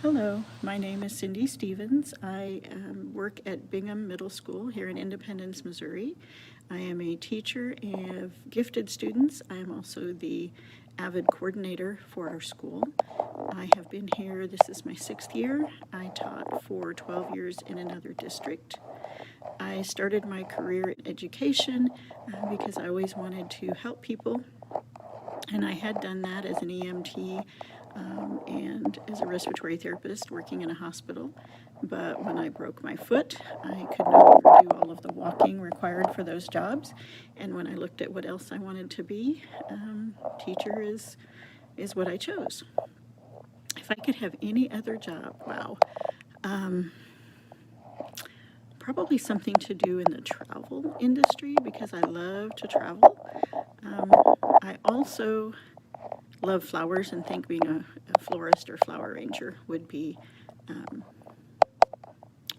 Hello, my name is Cindy Stevens. I work at Bingham Middle School here in Independence, Missouri. I am a teacher of gifted students. I am also the AVID coordinator for our school. I have been here, this is my 6th year. I taught for 12 years in another district. I started my career in education because I always wanted to help people, and I had done that as an EMT and as a respiratory therapist working in a hospital. But when I broke my foot, I could no longer do all of the walking required for those jobs. And when I looked at what else I wanted to be, teacher is what I chose. If I could have any other job, wow. Probably something to do in the travel industry because I love to travel. I also love flowers and think being a florist or flower arranger would be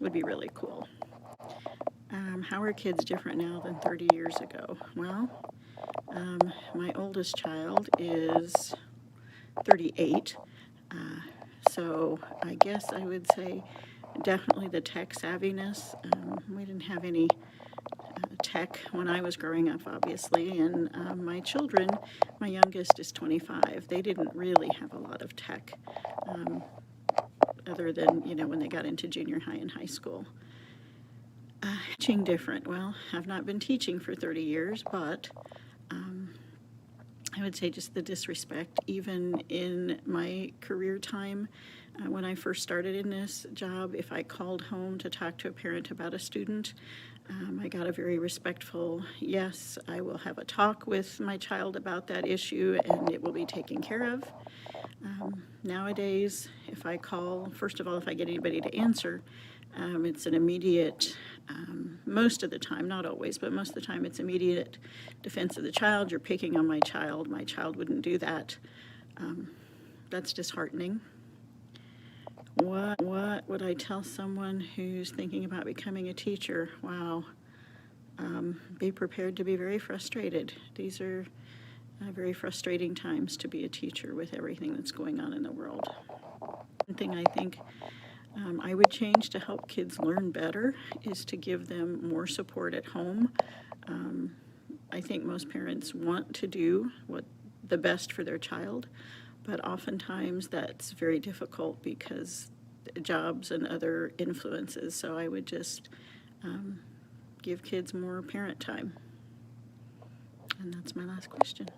really cool. How are kids different now than 30 years ago? Well, my oldest child is 38, so I guess I would say definitely the tech savviness. We didn't have any tech when I was growing up, obviously, and my children, my youngest is 25. They didn't really have a lot of tech other than, when they got into junior high and high school. Teaching different. Well, I've not been teaching for 30 years, but I would say just the disrespect, even in my career time. When I first started in this job, if I called home to talk to a parent about a student, I got a very respectful, yes, I will have a talk with my child about that issue and it will be taken care of. Nowadays, if I call, first of all, if I get anybody to answer, it's an immediate, most of the time, not always, but most of the time it's immediate defense of the child. You're picking on my child. My child wouldn't do that. That's disheartening. What would I tell someone who's thinking about becoming a teacher? Wow. Be prepared to be very frustrated. These are very frustrating times to be a teacher with everything that's going on in the world. One thing I think I would change to help kids learn better is to give them more support at home. I think most parents want to do the best for their child, but oftentimes that's very difficult because jobs and other influences. So I would just give kids more parent time. And that's my last question.